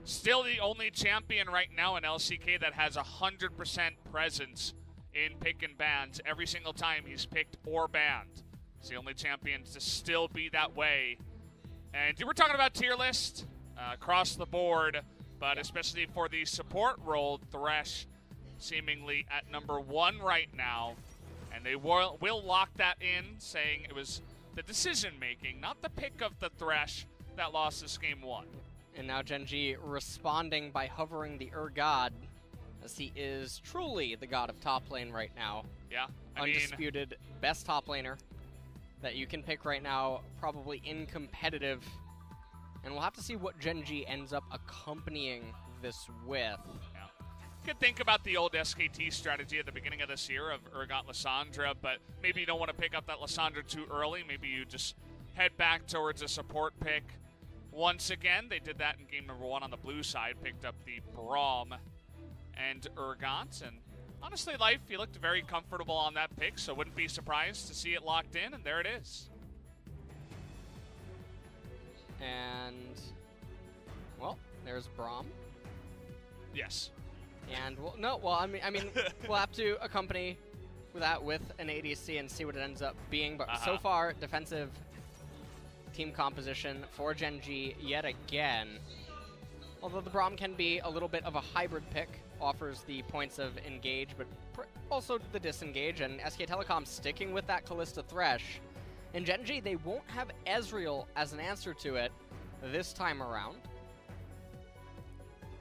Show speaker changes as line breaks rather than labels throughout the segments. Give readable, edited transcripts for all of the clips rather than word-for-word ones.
Still the only champion right now in LCK that has 100% presence in pick and bans every single time he's picked or banned. He's the only champion to still be that way. And we're talking about tier list across the board, but especially for the support role, Thresh seemingly at number 1 right now. And they will lock that in, saying it was the decision-making, not the pick of the Thresh that lost this game 1.
And now Gen.G responding by hovering the God, as he is truly the god of top lane right now.
Yeah,
Undisputed best top laner that you can pick right now, probably in competitive. And we'll have to see what Gen.G ends up accompanying this with.
Yeah. You could think about the old SKT strategy at the beginning of this year of Urgot Lissandra, but maybe you don't want to pick up that Lissandra too early. Maybe you just head back towards a support pick. Once again, they did that in game number 1 on the blue side, picked up the Braum and Urgot, and honestly, Life, he looked very comfortable on that pick, so wouldn't be surprised to see it locked in, and there it is.
And, well, there's Braum.
Yes.
And, I mean, we'll have to accompany that with an ADC and see what it ends up being, but so far, defensive team composition for Gen.G yet again. Although the Braum can be a little bit of a hybrid pick, offers the points of engage, but also the disengage, and SK Telecom sticking with that Kalista Thresh. In Gen.G, they won't have Ezreal as an answer to it this time around.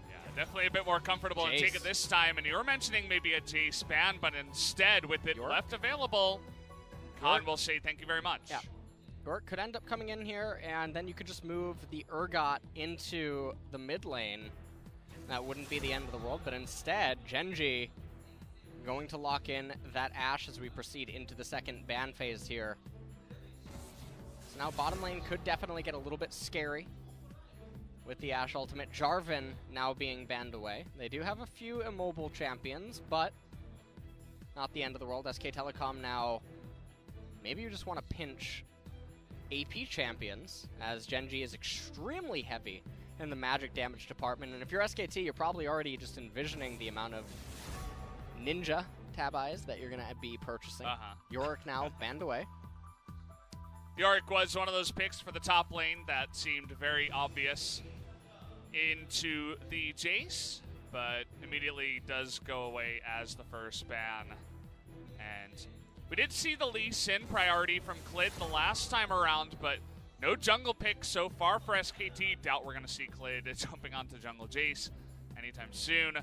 Yeah, definitely a bit more comfortable and take it this time, and you were mentioning maybe a Jace ban, but instead, with it left available, Khan will say thank you very much.
Yeah. York could end up coming in here, and then you could just move the Urgot into the mid lane. That wouldn't be the end of the world, but instead, Gen.G going to lock in that Ashe as we proceed into the second ban phase here. So now bottom lane could definitely get a little bit scary with the Ashe ultimate. Jarvan now being banned away. They do have a few immobile champions, but not the end of the world. SK Telecom now, maybe you just want to pinch AP champions, as Gen.G is extremely heavy in the magic damage department. And if you're SKT, you're probably already just envisioning the amount of ninja tab eyes that you're going to be purchasing. Yorick now banned away.
Yorick was one of those picks for the top lane that seemed very obvious into the Jace, but immediately does go away as the first ban. And we did see the Lee Sin priority from Clid the last time around, but no jungle pick so far for SKT. Doubt we're going to see Clid jumping onto jungle Jace anytime soon.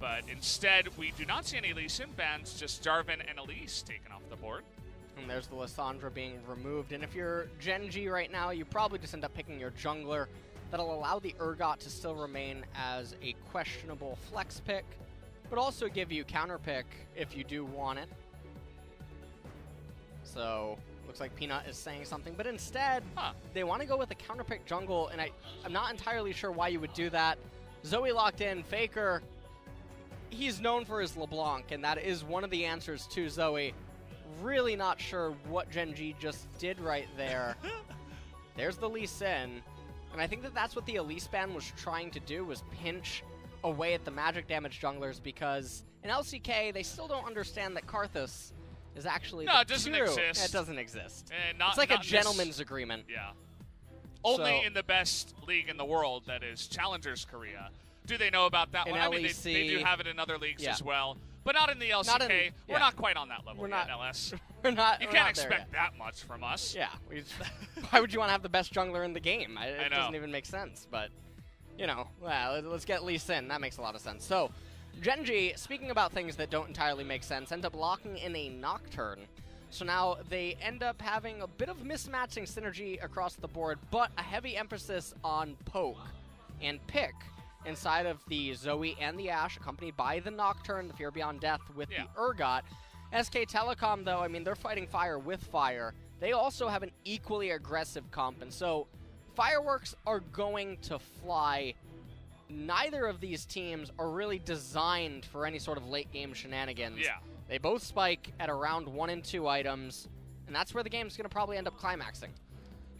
But instead, we do not see any Lee Sin bans, just Jarvan and Elise taken off the board.
And there's the Lissandra being removed. And if you're Gen.G right now, you probably just end up picking your jungler. That'll allow the Urgot to still remain as a questionable flex pick, but also give you counter pick if you do want it. So, looks like Peanut is saying something, but instead, they want to go with a counterpick jungle, and I'm not entirely sure why you would do that. Zoe locked in, Faker, he's known for his LeBlanc, and that is one of the answers to Zoe. Really not sure what Gen.G just did right there. There's the Lee Sin, and I think that that's what the Elise ban was trying to do, was pinch away at the magic damage junglers, because in LCK, they still don't understand that Karthus is actually
it doesn't exist.
It doesn't exist.
It's
like a gentleman's agreement.
Yeah. Only in the best league in the world, that is Challengers Korea. Do they know about that one?
LEC,
I mean, they do have it in other leagues as well, but not in the LCK. We're not quite on that level yet, LS.
We're not.
You can't expect that much from us.
Yeah. Why would you want to have the best jungler in the game? It
know.
Doesn't even make sense. But, you know, let's get Lee Sin. That makes a lot of sense. So, Gen.G, speaking about things that don't entirely make sense, end up locking in a Nocturne. So now they end up having a bit of mismatching synergy across the board, but a heavy emphasis on poke and pick inside of the Zoe and the Ashe, accompanied by the Nocturne, the Fear Beyond Death with the Urgot. SK Telecom, though, I mean, they're fighting fire with fire. They also have an equally aggressive comp, and so fireworks are going to fly. Neither of these teams are really designed for any sort of late-game shenanigans.
Yeah.
They both spike at around 1 and 2 items, and that's where the game's going to probably end up climaxing.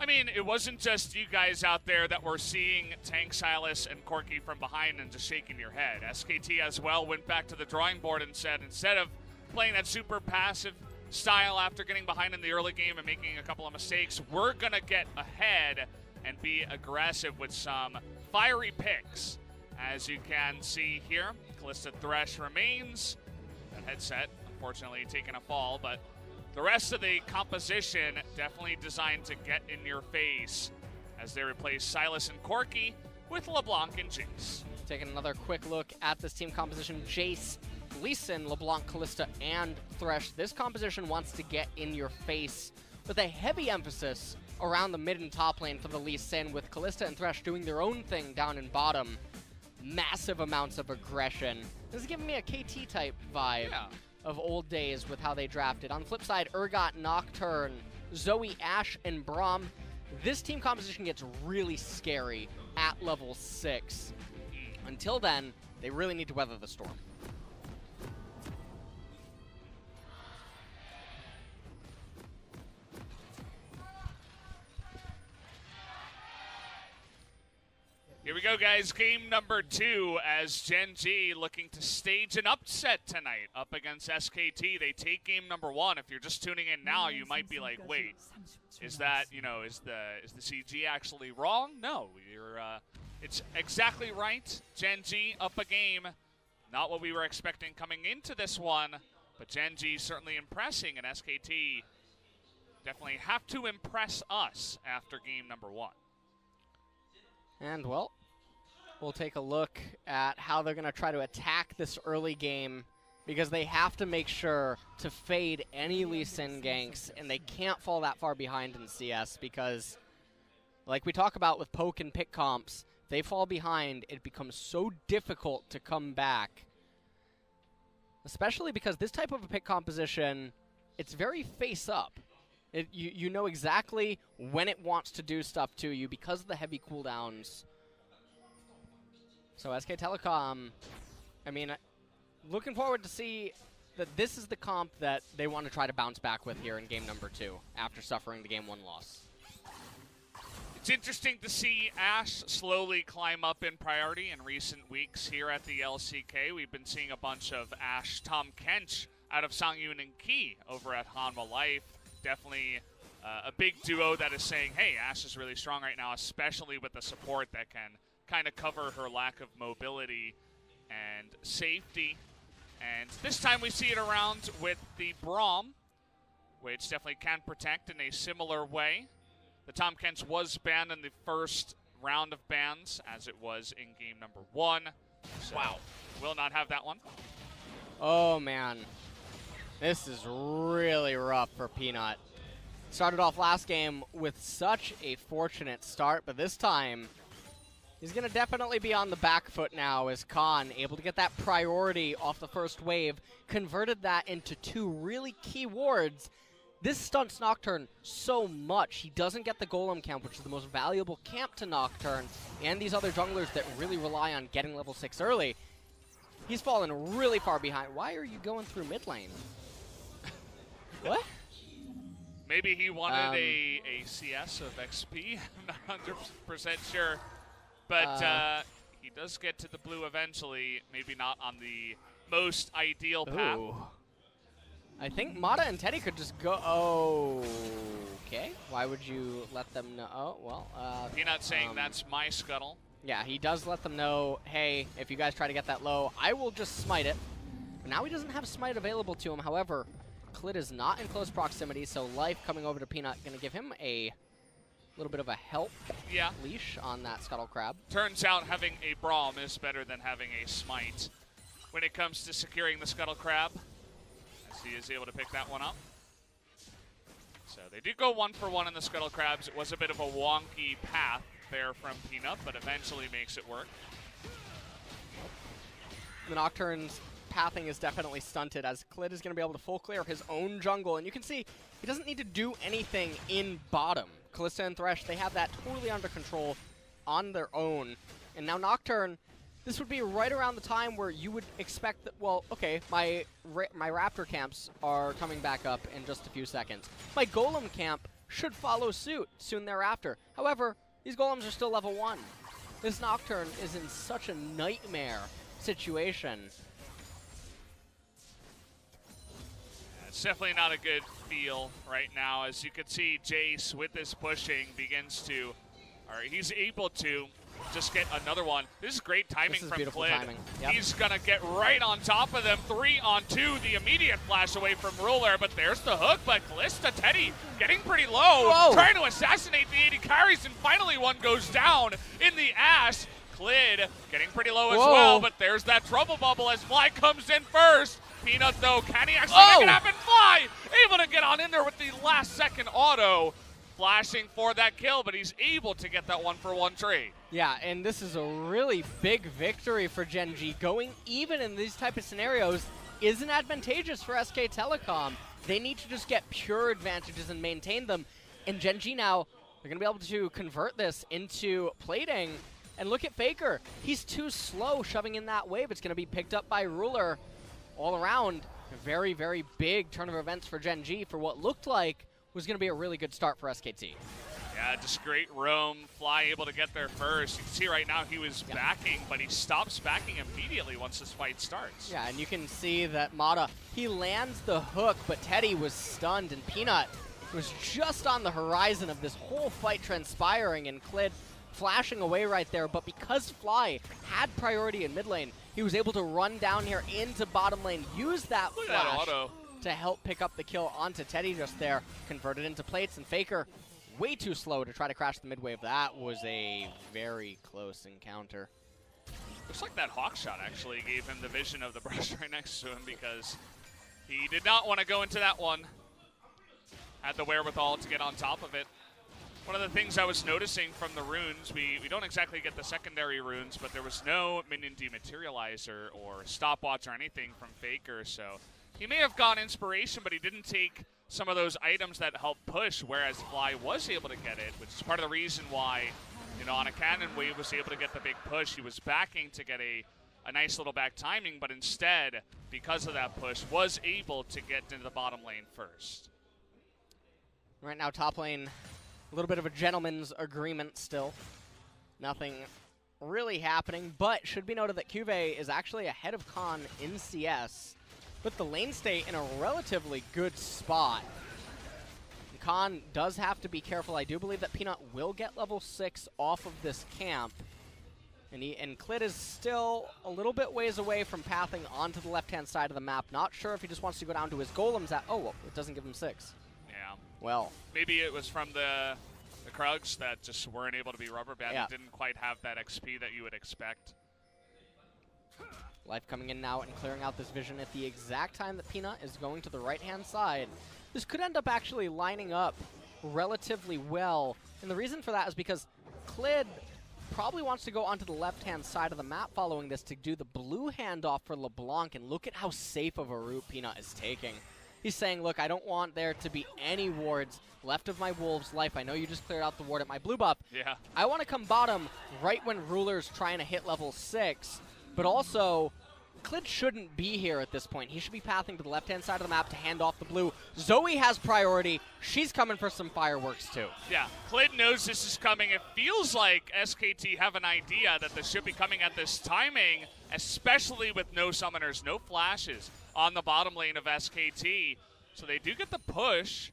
I mean, it wasn't just you guys out there that were seeing Tank, Silas, and Corky from behind and just shaking your head. SKT as well went back to the drawing board and said, instead of playing that super passive style after getting behind in the early game and making a couple of mistakes, we're going to get ahead and be aggressive with some fiery picks. As you can see here, Kalista Thresh remains. That headset, unfortunately, taking a fall, but the rest of the composition definitely designed to get in your face as they replace Silas and Corky with LeBlanc and Jace.
Taking another quick look at this team composition, Jace, Lee Sin, LeBlanc, Kalista, and Thresh. This composition wants to get in your face with a heavy emphasis around the mid and top lane for the Lee Sin, with Kalista and Thresh doing their own thing down in bottom. Massive amounts of aggression. This is giving me a KT type vibe.
Yeah.
Of old days with how they drafted. On the flip side, Urgot, Nocturne, Zoe, Ashe, and Braum. This team composition gets really scary at level 6. Until then, they really need to weather the storm.
Here we go, guys. Game number 2 as Gen.G looking to stage an upset tonight up against SKT. They take game number 1. If you're just tuning in now, you might be like, wait, is that, is the CG actually wrong? No, it's exactly right. Gen.G up a game. Not what we were expecting coming into this one, but Gen.G certainly impressing, and SKT definitely have to impress us after game number 1.
And, well, we'll take a look at how they're going to try to attack this early game, because they have to make sure to fade any Lee Sin ganks, and they can't fall that far behind in CS, because, like we talk about with poke and pick comps, they fall behind, it becomes so difficult to come back. Especially because this type of a pick composition, it's very face-up. You know exactly when it wants to do stuff to you because of the heavy cooldowns. So SK Telecom, I mean, looking forward to see that this is the comp that they want to try to bounce back with here in game number 2 after suffering the game 1 loss.
It's interesting to see Ashe slowly climb up in priority in recent weeks here at the LCK. We've been seeing a bunch of Ashe Tom Kench out of Sang-hyeok and Key over at Hanwha Life. Definitely a big duo that is saying, hey, Ashe is really strong right now, especially with the support that can kind of cover her lack of mobility and safety. And this time we see it around with the Braum, which definitely can protect in a similar way. The Tom Kench was banned in the first round of bans, as it was in game number 1. So wow. Will not have that one.
Oh, man. This is really rough for Peanut. Started off last game with such a fortunate start, but this time he's going to definitely be on the back foot now as Khan, able to get that priority off the first wave, converted that into 2 really key wards. This stunts Nocturne so much. He doesn't get the Golem camp, which is the most valuable camp to Nocturne, and these other junglers that really rely on getting level 6 early. He's fallen really far behind. Why are you going through mid lane? What?
Maybe he wanted a CS of XP. I'm not 100% sure. But he does get to the blue eventually. Maybe not on the most ideal path.
I think Mata and Teddy could just go. Oh, okay. Why would you let them know? Oh, well.
Peanut saying that's my scuttle.
Yeah, he does let them know, hey, if you guys try to get that low, I will just smite it. But now he doesn't have smite available to him. However, Clid is not in close proximity, so Life coming over to Peanut going to give him a little bit of a help leash on that Scuttle Crab.
Turns out having a Braum is better than having a smite when it comes to securing the Scuttle Crab, as he is able to pick that one up. So they did go 1-for-1 in the Scuttle Crabs. It was a bit of a wonky path there from Peanut, but eventually makes it work.
The Nocturne's pathing is definitely stunted, as Clid is going to be able to full clear his own jungle, and you can see he doesn't need to do anything in bottom. Kalista and Thresh, they have that totally under control on their own, and now Nocturne, this would be right around the time where you would expect that, well, okay, my Raptor camps are coming back up in just a few seconds. My Golem camp should follow suit soon thereafter. However, these golems are still level 1. This Nocturne is in such a nightmare situation.
It's definitely not a good feel right now. As you can see, Jace with this pushing begins to, or he's able to just get another one. This is great timing from Clid.
Yep.
He's going to get right on top of them. 3 on 2, the immediate flash away from Ruler, but there's the hook, but Kalista Teddy getting pretty low,
Whoa.
trying to assassinate the AD carries, and finally one goes down in the Ash. Clid getting pretty low as well, but there's that trouble bubble as Fly comes in first. Peanut, though, can he actually make it happen? Fly able to get on in there with the last second auto. Flashing for that kill, but he's able to get that 1-for-1 trade.
Yeah, and this is a really big victory for Gen.G. Going even in these type of scenarios isn't advantageous for SK Telecom. They need to just get pure advantages and maintain them. And Gen.G now, they're going to be able to convert this into plating. And look at Faker. He's too slow shoving in that wave. It's going to be picked up by Ruler all around. A very, very big turn of events for Gen.G for what looked like was going to be a really good start for SKT.
Yeah, just great roam. Fly able to get there first. You can see right now he was backing, but he stops backing immediately once this fight starts.
Yeah, and you can see that Mata, he lands the hook, but Teddy was stunned, and Peanut was just on the horizon of this whole fight transpiring, and Clid flashing away right there. But because Fly had priority in mid lane, he was able to run down here into bottom lane, use that
Look
flash
at that auto
to help pick up the kill onto Teddy just there, converted into plates, and Faker way too slow to try to crash the mid wave. That was a very close encounter.
Looks like that hawk shot actually gave him the vision of the brush right next to him, because he did not want to go into that one. Had the wherewithal to get on top of it. One of the things I was noticing from the runes, we don't exactly get the secondary runes, but there was no minion dematerializer or stopwatch or anything from Faker, so he may have gone inspiration, but he didn't take some of those items that help push, whereas Fly was able to get it, which is part of the reason why, you know, on a cannon wave was able to get the big push. He was backing to get a nice little back timing, but instead, because of that push, was able to get into the bottom lane first.
Right now, top lane, a little bit of a gentleman's agreement still. Nothing really happening, but should be noted that CuVee is actually ahead of Khan in CS, with the lane state in a relatively good spot. Khan does have to be careful. I do believe that Peanut will get level 6 off of this camp. And Clid is still a little bit ways away from pathing onto the left-hand side of the map. Not sure if he just wants to go down to his golems at... Oh, well, it doesn't give him 6.
Yeah.
Well.
Maybe it was from the Krugs that just weren't able to be rubber banded.
Yeah.
Didn't quite have that XP that you would expect.
Life coming in now and clearing out this vision at the exact time that Peanut is going to the right-hand side. This could end up actually lining up relatively well. And the reason for that is because Clid probably wants to go onto the left-hand side of the map following this to do the blue handoff for LeBlanc. And look at how safe of a route Peanut is taking. He's saying, look, I don't want there to be any wards left of my Wolves' life. I know you just cleared out the ward at my blue buff.
Yeah.
I want to come bottom right when Ruler's trying to hit level 6. But also, Clid shouldn't be here at this point. He should be pathing to the left-hand side of the map to hand off the blue. Zoe has priority. She's coming for some fireworks, too.
Yeah, Clid knows this is coming. It feels like SKT have an idea that this should be coming at this timing, especially with no summoners, no flashes on the bottom lane of SKT. So they do get the push,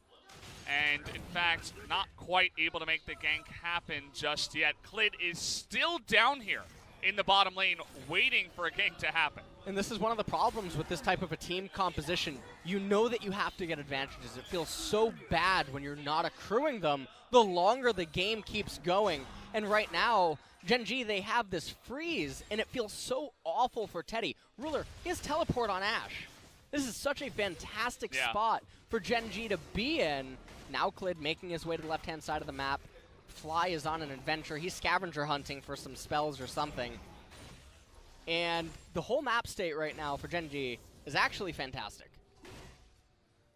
and in fact, not quite able to make the gank happen just yet. Clid is still down here in the bottom lane, waiting for a gank to happen.
And this is one of the problems with this type of a team composition. You know that you have to get advantages. It feels so bad when you're not accruing them the longer the game keeps going. And right now, Gen.G, they have this freeze, and it feels so awful for Teddy. Ruler, he has teleport on Ashe. This is such a fantastic spot for Gen.G to be in. Now Clid making his way to the left-hand side of the map. Fly is on an adventure. He's scavenger hunting for some spells or something. And the whole map state right now for Gen.G is actually fantastic.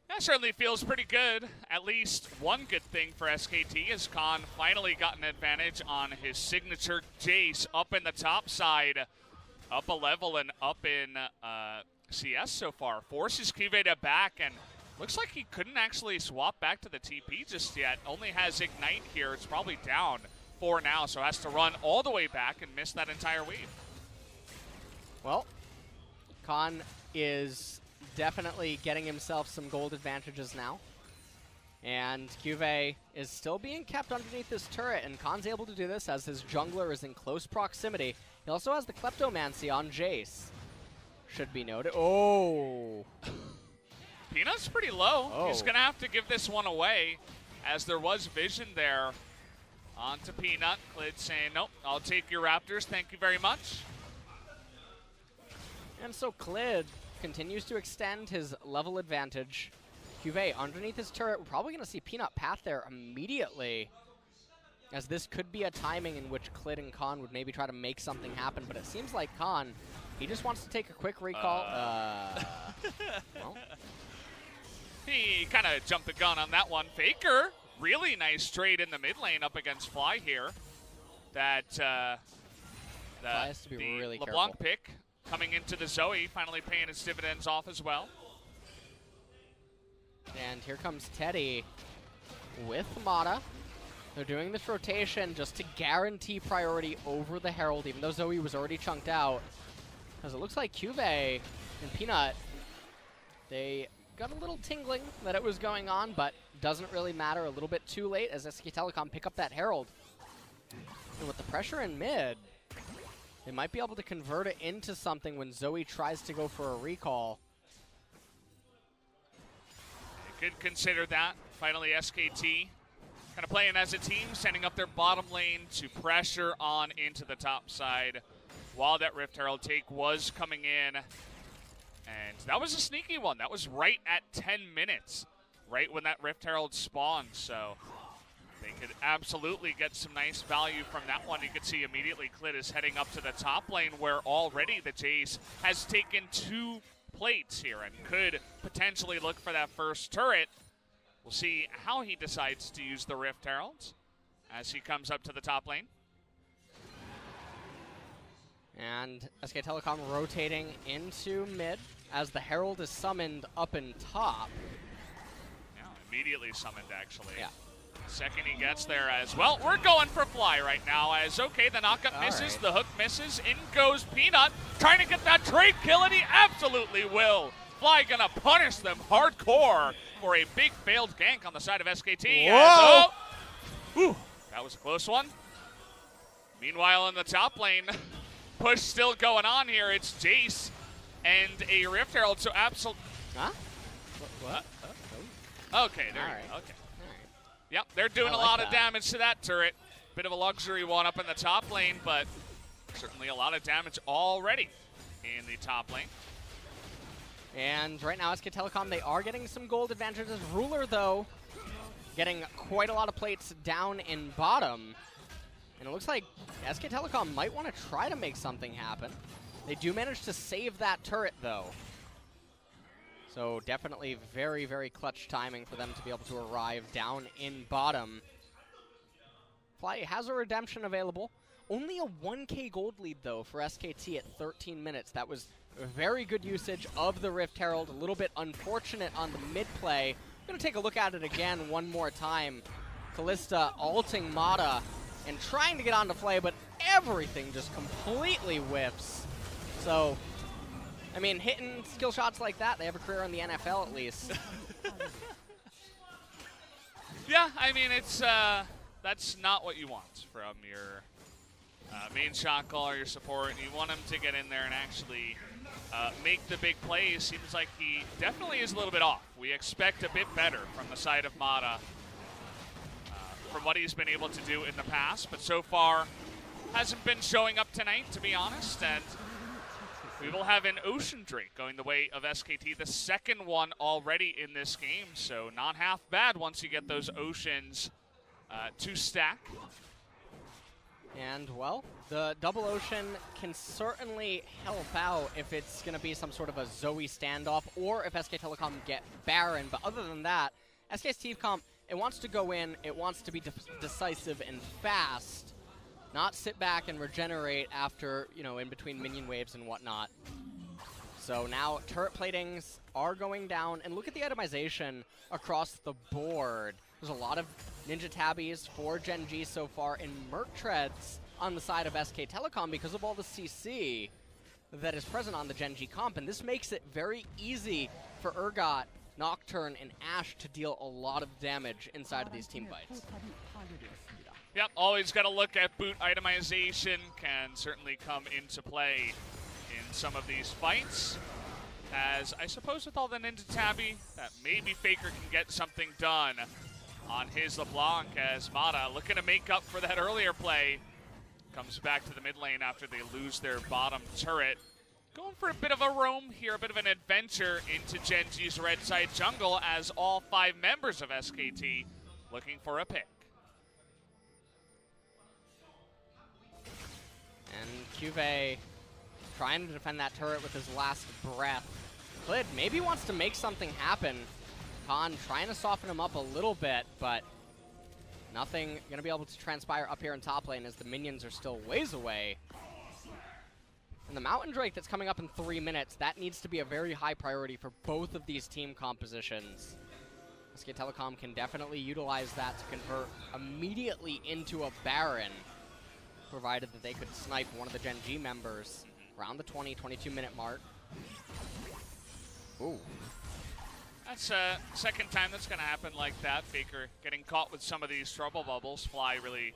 That certainly feels pretty good. At least one good thing for SKT is Khan finally got an advantage on his signature Jace up in the top side. Up a level and up in CS so far. Forces CuVee to back, and Looks like he couldn't actually swap back to the TP just yet. Only has Ignite here. It's probably down 4 now, so has to run all the way back and miss that entire wave.
Well, Khan is definitely getting himself some gold advantages now. And CuVee is still being kept underneath this turret, and Khan's able to do this as his jungler is in close proximity. He also has the Kleptomancy on Jace. Should be noted. Oh!
Peanut's pretty low.
Oh.
He's going to have to give this one away, as there was vision there onto Peanut. Clid saying, nope, I'll take your Raptors. Thank you very much.
And so Clid continues to extend his level advantage. CuVee underneath his turret. We're probably going to see Peanut path there immediately, as this could be a timing in which Clid and Khan would maybe try to make something happen, but it seems like Khan, he just wants to take a quick recall. Well.
He kind of jumped the gun on that one. Faker, really nice trade in the mid lane up against Fly here. That
Fly has to be really
LeBlanc
careful.
pick coming into the Zoe, finally paying its dividends off as well.
And here comes Teddy with Mata. They're doing this rotation just to guarantee priority over the Herald, even though Zoe was already chunked out. Because it looks like CuVee and Peanut, they got a little tingling that it was going on, but doesn't really matter. A little bit too late as SK Telecom pick up that Herald. And with the pressure in mid, they might be able to convert it into something when Zoe tries to go for a recall.
Could consider that. Finally, SKT kind of playing as a team, sending up their bottom lane to pressure on into the top side while that Rift Herald take was coming in. And that was a sneaky one. That was right at 10 minutes, right when that Rift Herald spawned. So they could absolutely get some nice value from that one. You could see immediately Clid is heading up to the top lane, where already the Jace has taken 2 plates here and could potentially look for that first turret. We'll see how he decides to use the Rift Heralds as he comes up to the top lane.
And SK Telecom rotating into mid as the Herald is summoned up in top.
Yeah, immediately summoned actually.
Yeah.
Second he gets there as well. We're going for Fly right now as, okay, the knockup misses,
right.
The hook misses, in goes Peanut, trying to get that trade kill, and he absolutely will. Fly gonna punish them hardcore for a big failed gank on the side of SKT.
Whoa!
Whew, that was a close one. Meanwhile, in the top lane, push still going on here. It's Jace and a Rift Herald, so absolutely.
Huh? What?
Okay, there you
Alright.
go. Okay. Yep, they're doing a lot of damage to that turret. Bit of a luxury one up in the top lane, but certainly a lot of damage already in the top lane.
And right now, SK Telecom, they are getting some gold advantages. Ruler, though, getting quite a lot of plates down in bottom. And it looks like SK Telecom might want to try to make something happen. They do manage to save that turret, though. So definitely very, very clutch timing for them to be able to arrive down in bottom. Fly has a redemption available. Only a 1K gold lead, though, for SKT at 13 minutes. That was very good usage of the Rift Herald. A little bit unfortunate on the mid play. I'm going to take a look at it again one more time. Kalista alting Mata and trying to get onto play, but everything just completely whiffs. So, I mean, hitting skill shots like that, they have a career in the NFL at least.
Yeah, I mean, it's that's not what you want from your main shot caller, your support. You want him to get in there and actually make the big plays. Seems like he definitely is a little bit off. We expect a bit better from the side of Mata from what he's been able to do in the past, but so far hasn't been showing up tonight, to be honest. And we will have an Ocean Drake going the way of SKT, the second one already in this game, so not half bad once you get those Oceans to stack.
And, well, the double Ocean can certainly help out if it's going to be some sort of a Zoe standoff or if SK Telecom get Baron. But other than that, SK Telecom, it wants to go in, it wants to be decisive and fast, not sit back and regenerate after, you know, in between minion waves and whatnot. So now turret platings are going down, and look at the itemization across the board. There's a lot of Ninja Tabbies for Gen.G so far, and Merc Treads on the side of SK Telecom because of all the CC that is present on the Gen.G comp, and this makes it very easy for Urgot, Nocturne, and Ashe to deal a lot of damage inside of these team fights.
Yep, always got to look at boot itemization, can certainly come into play in some of these fights. As I suppose with all the Ninja Tabby, that maybe Faker can get something done on his LeBlanc, as Mata looking to make up for that earlier play. Comes back to the mid lane after they lose their bottom turret. Going for a bit of a roam here, a bit of an adventure into Gen.G's red side jungle as all 5 members of SKT looking for a pick.
And CuVee trying to defend that turret with his last breath. Clid maybe wants to make something happen. Han trying to soften him up a little bit, but nothing going to be able to transpire up here in top lane as the minions are still ways away. And the Mountain Drake that's coming up in 3 minutes, that needs to be a very high priority for both of these team compositions. SK Telecom can definitely utilize that to convert immediately into a Baron, provided that they could snipe one of the Gen.G members around the 22 minute mark. Ooh.
That's second time that's going to happen like that. Faker getting caught with some of these trouble bubbles. Fly really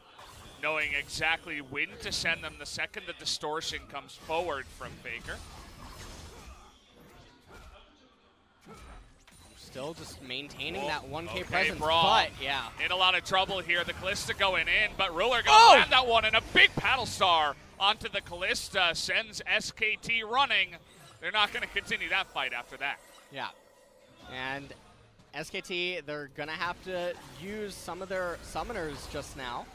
knowing exactly when to send them the second the distortion comes forward from Faker.
Still just maintaining that 1K presence,
Brawl.
but yeah.
In a lot of trouble here. The Callista going in, but Ruler going to land that one, and a big paddle star onto the Callista sends SKT running. They're not going to continue that fight after that.
Yeah. And SKT, they're going to have to use some of their summoners just now.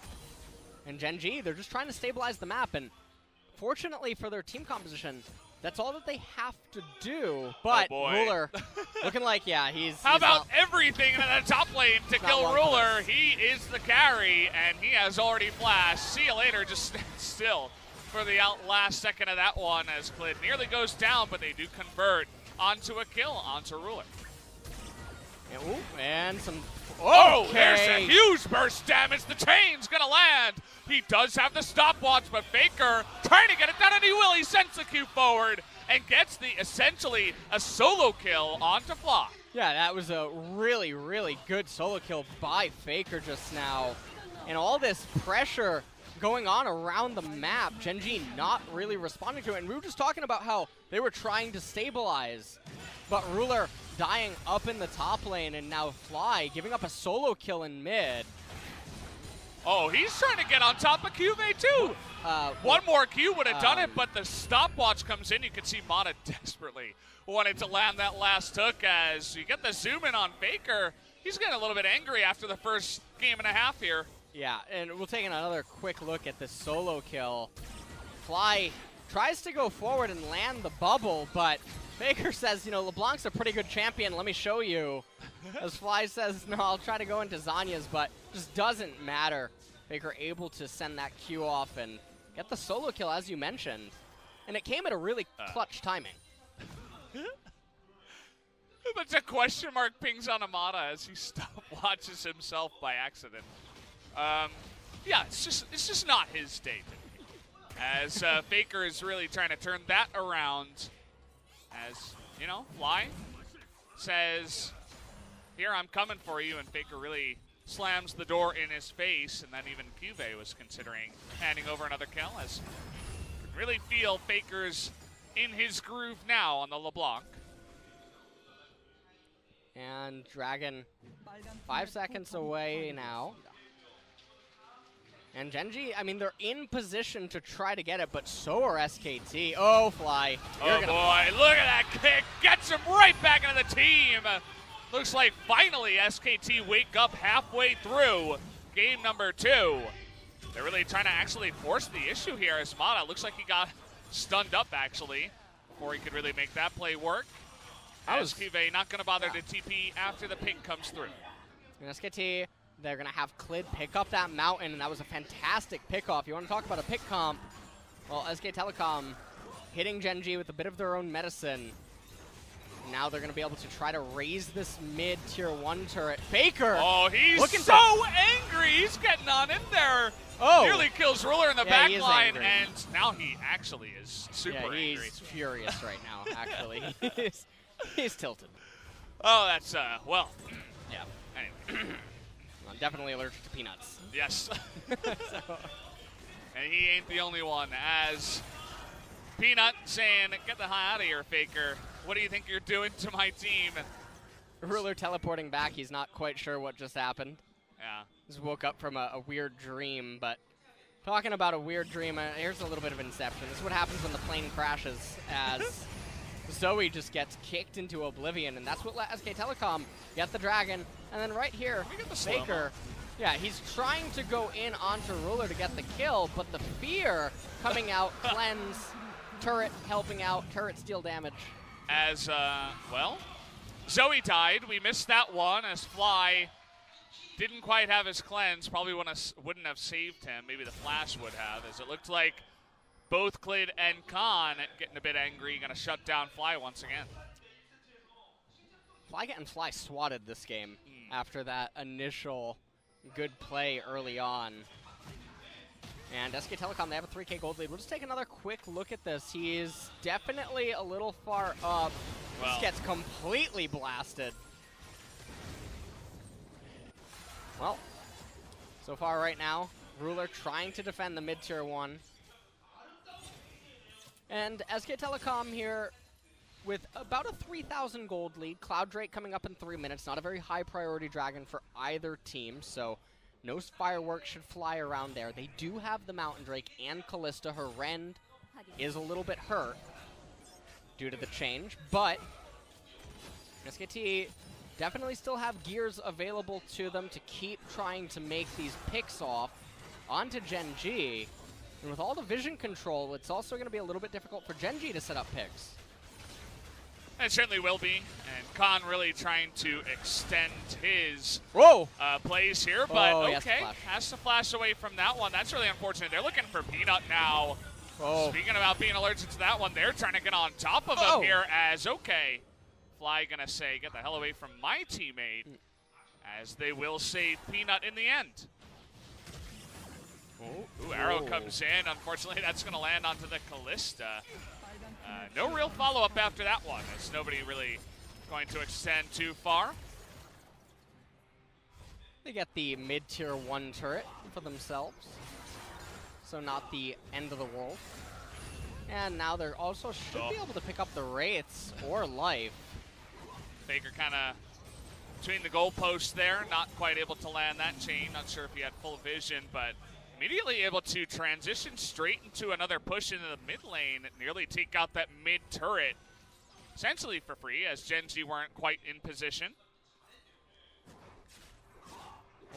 And Gen.G, they're just trying to stabilize the map. And fortunately for their team composition, that's all that they have to do. But Ruler looking like, yeah, he's...
How about everything in the top lane to kill Ruler? He is the carry, and he has already flashed. See you later, just stand still for the last second of that one as Clid nearly goes down, but they do convert onto a kill onto Ruler.
And some...
Oh, there's a huge burst damage. The chain's going to land. He does have the stopwatch, but Faker trying to get it done, and he will. He sends the Q forward and gets the essentially a solo kill onto Fly.
Yeah, that was a really, really good solo kill by Faker just now. And all this pressure going on around the map, Gen.G not really responding to it. And we were just talking about how they were trying to stabilize, but Ruler dying up in the top lane, and now Fly giving up a solo kill in mid.
Oh, he's trying to get on top of CuVee too. One more Q would have done it, but the stopwatch comes in. You can see Mata desperately wanted to land that last hook as you get the zoom in on Faker. He's getting a little bit angry after the first game and a half here.
Yeah, and we'll take another quick look at this solo kill. Fly tries to go forward and land the bubble, but Faker says, you know, LeBlanc's a pretty good champion, let me show you. As Fly says, no, I'll try to go into Zanya's, but just doesn't matter. Faker able to send that Q off and get the solo kill, as you mentioned. And it came at a really clutch timing.
But a question mark pings on Amada as he stopwatches himself by accident. Yeah, it's just not his day today. As Faker is really trying to turn that around. As, you know, Fly says, here, I'm coming for you, and Faker really slams the door in his face, and then even CuVee was considering handing over another kill, as you can really feel Faker's in his groove now on the LeBlanc.
And Dragon 5 seconds away now. And Gen.G, I mean, they're in position to try to get it, but so are SKT. Oh, Fly.
Oh, boy. Look at that kick. Gets him right back into the team. Looks like finally SKT wake up halfway through game number 2. They're really trying to actually force the issue here as Mata looks like he got stunned up, actually, before he could really make that play work. As CuVee not going to bother to TP after the pick comes through.
And SKT, they're going to have Clid pick up that mountain, and that was a fantastic pick-off. You want to talk about a pick comp? Well, SK Telecom hitting Gen.G with a bit of their own medicine. Now they're going to be able to try to raise this mid-tier 1 turret. Faker!
Oh, he's
looking
so angry! He's getting on in there!
Oh!
Nearly kills Ruler in the back line,
angry.
and now he actually is super angry.
He's furious right now, actually. he's tilted.
Oh, that's, well.
Yeah.
Anyway.
I'm definitely allergic to peanuts.
Yes.
So.
And he ain't the only one, as Peanut saying, get the hell out of here, Faker. What do you think you're doing to my team?
Ruler teleporting back. He's not quite sure what just happened.
Yeah.
Just woke up from a weird dream, but talking about a weird dream, here's a little bit of Inception. This is what happens when the plane crashes, as Zoe just gets kicked into oblivion, and that's what let SK Telecom get the dragon. And then right here, Faker, yeah, he's trying to go in onto Ruler to get the kill, but the fear coming out, cleanse, turret helping out, turret steal damage.
As, well, Zoe died. We missed that one as Fly didn't quite have his cleanse. Probably wouldn't have saved him. Maybe the flash would have, as it looked like both Clid and Khan getting a bit angry, going to shut down Fly once again.
Fly getting Fly swatted this game after that initial good play early on. And SK Telecom, they have a 3K gold lead. We'll just take another quick look at this. He is definitely a little far up.
Well,
just gets completely blasted. Well, so far right now, Ruler trying to defend the mid-tier 1. And SK Telecom here with about a 3,000 gold lead. Cloud Drake coming up in 3 minutes. Not a very high priority dragon for either team, so no fireworks should fly around there. They do have the Mountain Drake and Callista. Her Rend is a little bit hurt due to the change, but SKT definitely still have gears available to them to keep trying to make these picks off onto Gen.G. And with all the vision control, it's also going to be a little bit difficult for Gen.G to set up picks.
It certainly will be, and Khan really trying to extend his plays here, but okay, has to flash away from that one. That's really unfortunate. They're looking for Peanut now. Speaking about being allergic to that one, they're trying to get on top of him here as, okay, Fly gonna say, get the hell away from my teammate, as they will save Peanut in the end. Ooh, arrow comes in. Unfortunately, that's gonna land onto the Callista. No real follow-up after that one, as nobody really going to extend too far.
They get the mid-tier 1 turret for themselves, so not the end of the world. And now they're also should be able to pick up the Wraiths or Life.
Faker kind of between the goalposts there, not quite able to land that chain. Not sure if he had full vision, but immediately able to transition straight into another push into the mid lane, nearly take out that mid turret, essentially for free, as Gen.G weren't quite in position.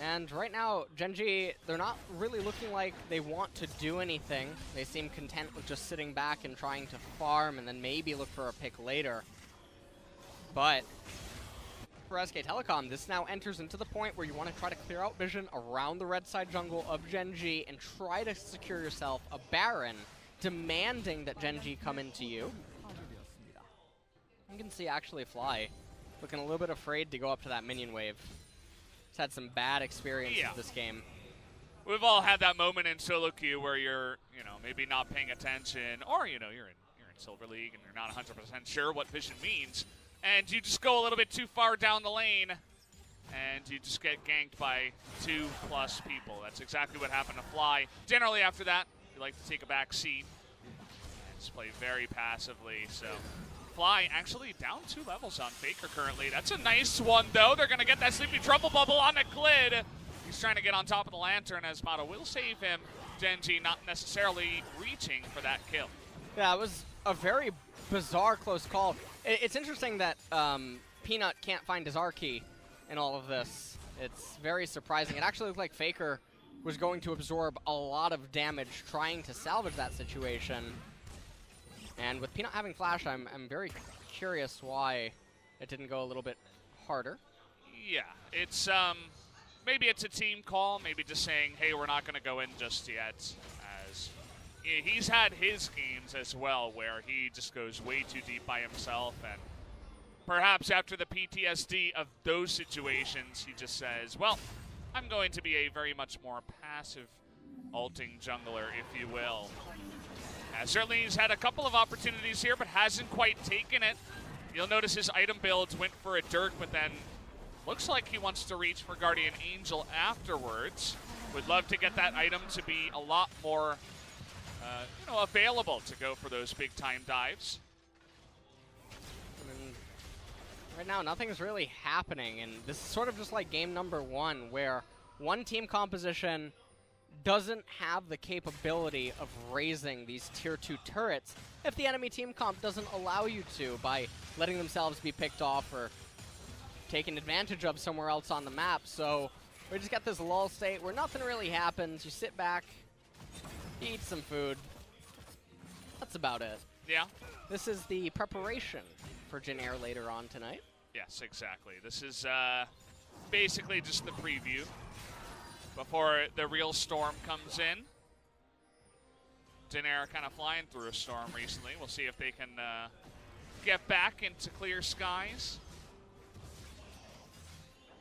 And right now, Gen.G, they're not really looking like they want to do anything. They seem content with just sitting back and trying to farm and then maybe look for a pick later. But for SK Telecom, this now enters into the point where you want to try to clear out vision around the red side jungle of Gen.G and try to secure yourself a Baron, demanding that Gen.G come into you. You can see actually Fly looking a little bit afraid to go up to that minion wave. He's had some bad experiences this game.
We've all had that moment in solo queue where you're, maybe not paying attention, or you're in Silver League and you're not 100% sure what vision means. And you just go a little bit too far down the lane, and you just get ganked by 2+ people. That's exactly what happened to Fly. Generally, after that, you like to take a back seat and just play very passively. So Fly actually down 2 levels on Faker currently. That's a nice one, though. They're going to get that Sleepy Trouble Bubble on the Clid. He's trying to get on top of the Lantern, as Mata will save him. Gen.G not necessarily reaching for that kill.
Yeah, it was a very bizarre close call. It's interesting that Peanut can't find his R key in all of this. It's very surprising. It actually looked like Faker was going to absorb a lot of damage trying to salvage that situation. And with Peanut having Flash, I'm very curious why it didn't go a little bit harder.
Yeah, it's maybe it's a team call, maybe just saying, hey, we're not going to go in just yet, as he's had his games as well where he just goes way too deep by himself, and perhaps after the PTSD of those situations, he just says, well, I'm going to be a very much more passive ulting jungler, if you will. Certainly he's had a couple of opportunities here, but hasn't quite taken it. You'll notice his item builds went for a Dirk, but then looks like he wants to reach for Guardian Angel afterwards. Would love to get that item to be a lot more available to go for those big-time dives.
Right now, nothing's really happening, and this is sort of just like game number 1, where one team composition doesn't have the capability of raising these tier 2 turrets if the enemy team comp doesn't allow you to, by letting themselves be picked off or taken advantage of somewhere else on the map. So we just got this lull state where nothing really happens. You sit back, you eat some food. That's about it.
Yeah.
This is the preparation for Jin Air later on tonight.
Yes, exactly. This is basically just the preview before the real storm comes in. Jin Air kind of flying through a storm recently. We'll see if they can get back into clear skies.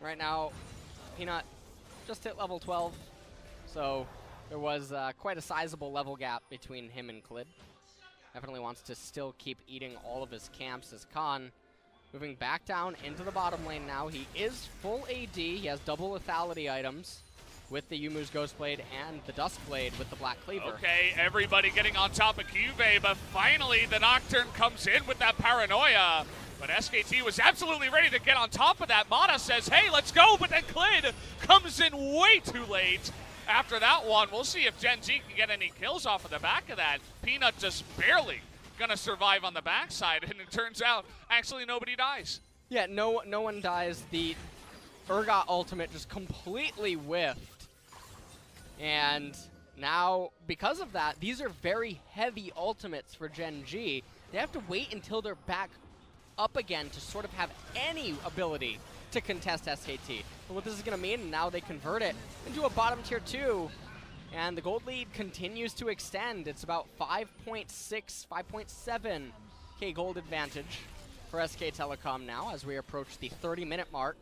Right
now, Peanut just hit level 12, so there was quite a sizable level gap between him and Clid. Definitely wants to still keep eating all of his camps as Khan. Moving back down into the bottom lane now. He is full AD. He has double lethality items with the Yumu's Ghostblade and the Duskblade with the Black Cleaver.
Okay, everybody getting on top of CuVee, but finally the Nocturne comes in with that paranoia. But SKT was absolutely ready to get on top of that. Mata says, hey, let's go, but then Clid comes in way too late. After that one, we'll see if Gen.G can get any kills off of the back of that. Peanut just barely gonna survive on the backside, and it turns out actually nobody dies.
Yeah, no one dies. The Urgot ultimate just completely whiffed. And now, because of that, these are very heavy ultimates for Gen.G. They have to wait until they're back up again to sort of have any ability to contest SKT. But what this is going to mean, now they convert it into a bottom tier 2, and the gold lead continues to extend. It's about 5.6, 5.7 K gold advantage for SK Telecom now as we approach the 30-minute mark.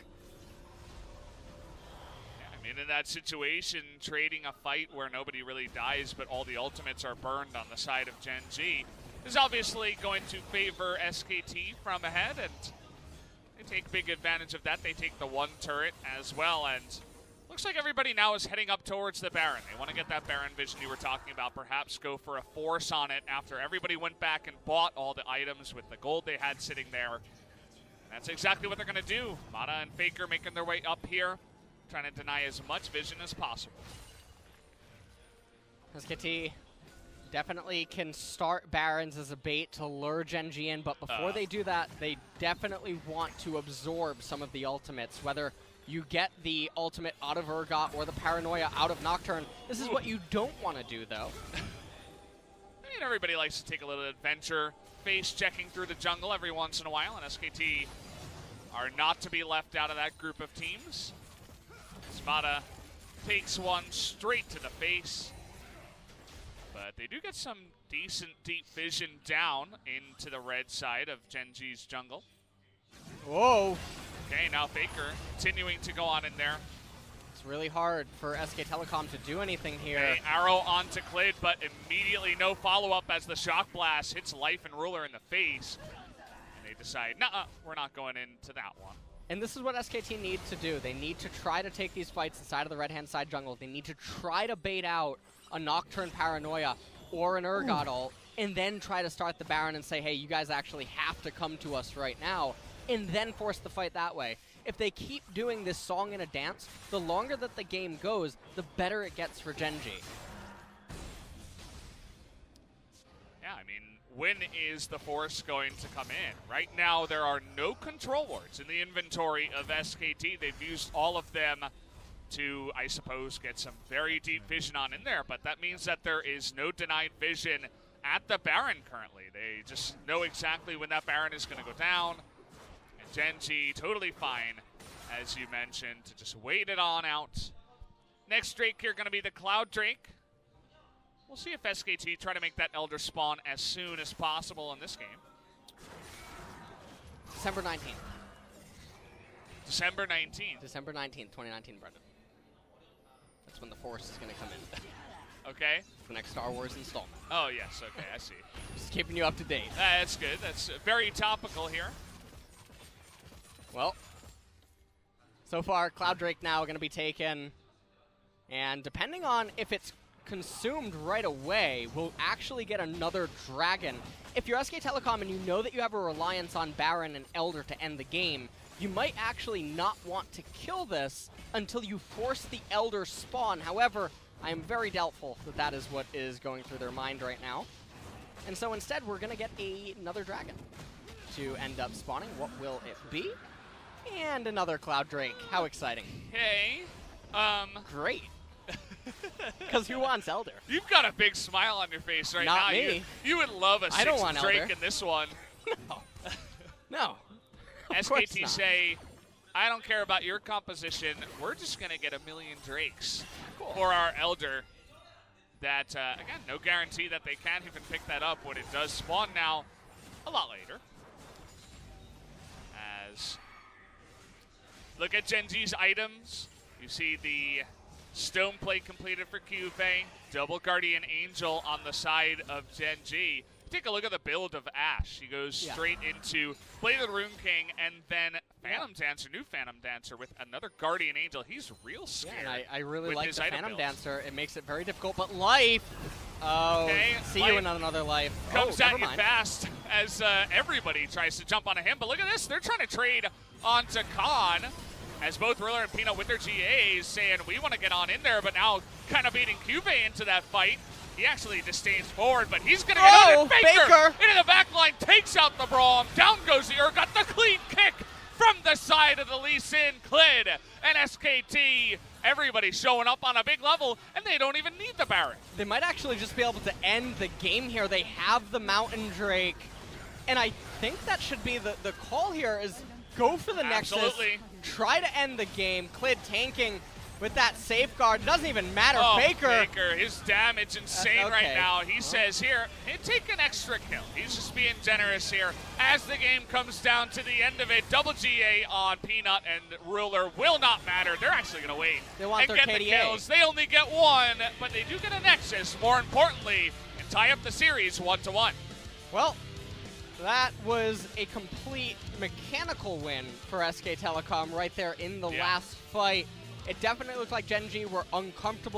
I mean, in that situation, trading a fight where nobody really dies but all the ultimates are burned on the side of Gen.G is obviously going to favor SKT from ahead, and they take big advantage of that. They take the one turret as well, and looks like everybody now is heading up towards the Baron. They want to get that Baron vision you were talking about, perhaps go for a force on it after everybody went back and bought all the items with the gold they had sitting there. That's exactly what they're going to do. Mata and Faker making their way up here, trying to deny as much vision as possible.
SKT definitely can start Barons as a bait to lure Gen.G in, but before they do that, they definitely want to absorb some of the ultimates, whether you get the ultimate out of Urgot or the paranoia out of Nocturne. This is what you don't want to do, though.
I mean, everybody likes to take a little adventure, face checking through the jungle every once in a while, and SKT are not to be left out of that group of teams. Mata takes one straight to the face. But they do get some decent deep vision down into the red side of Gen.G's jungle.
Whoa.
Okay, now Faker continuing to go on in there.
It's really hard for SK Telecom to do anything here.
Okay, arrow onto Clid, but immediately no follow-up as the Shock Blast hits Life and Ruler in the face. And they decide, nah, we're not going into that one.
And this is what SKT needs to do. They need to try to take these fights inside of the red-hand side jungle. They need to try to bait out a Nocturne Paranoia or an Urgot ult, and then try to start the Baron and say, hey, you guys actually have to come to us right now, and then force the fight that way. If they keep doing this song and a dance, the longer that the game goes, the better it gets for Gen.G.
Yeah, I mean, when is the Force going to come in? Right now, there are no control wards in the inventory of SKT. They've used all of them to, I suppose, get some very deep vision on in there, but that means that there is no denied vision at the Baron currently. They just know exactly when that Baron is going to go down, and Gen.G totally fine, as you mentioned, to just wait it on out. Next Drake here going to be the Cloud Drake. we'll see if SKT try to make that Elder spawn as soon as possible in this game.
December 19th.
December 19th.
December 19th, 2019, Brendan. That's when the Force is going to come in.
Okay.
The next Star Wars installment.
Oh, yes. Okay, I see.
Just keeping you up to date.
That's good. That's very topical here.
Well, so far, Cloud Drake now going to be taken. And depending on if it's consumed right away, we'll actually get another Dragon. If you're SK Telecom and you know that you have a reliance on Baron and Elder to end the game, you might actually not want to kill this until you force the Elder spawn. However, I am very doubtful that that is what is going through their mind right now. And so instead, we're going to get another Dragon to end up spawning. What will it be? And another Cloud Drake. How exciting.
Hey.
Great. Because who wants Elder?
You've got a big smile on your face right now.
Not me.
You would love a
I don't want
Drake
Elder
in this one.
No. No.
SKT say, I don't care about your composition. We're just going to get 1 million Drakes for our Elder. That, again, no guarantee that they can't even pick that up when it does spawn now a lot later. As, look at Gen.G's items. You see the Stone Plate completed for CuVee. Double Guardian Angel on the side of Gen.G. Take a look at the build of Ashe. He goes straight into Blade of the Rune King and then Phantom Dancer, new Phantom Dancer with another Guardian Angel. He's real scared.
Yeah, and I really
with
like
his
the
item
Phantom
build.
Dancer. It makes it very difficult, but life. Oh,
Okay,
see
life
you in another life.
Comes
oh,
at
never
you
mind.
fast as everybody tries to jump onto him. But look at this. They're trying to trade onto Khan as both Riller and Peanut with their GAs saying, we want to get on in there, but now kind of beating CuVee into that fight. He actually disdains forward, but he's going to get on it. Faker into the back line, takes out the Braum. Down goes the Urgot, the clean kick from the side of the Lee Sin. Clid and SKT, everybody showing up on a big level, and they don't even need the Baron.
They might actually just be able to end the game here. They have the Mountain Drake, and I think that should be the call here is go for the Nexus, try to end the game. Clid tanking with that safeguard. It doesn't even matter.
Oh,
Baker,
his damage insane right now. He says here, hey, take an extra kill. He's just being generous here. As the game comes down to the end of it, double GA on Peanut and Ruler will not matter. They're actually going to wait
They want
and
their
get
KDA.
the kills. They only get one, but they do get a Nexus, more importantly, and tie up the series 1-1.
well, that was a complete mechanical win for SK Telecom right there in the last fight. It definitely looked like Gen.G were uncomfortable.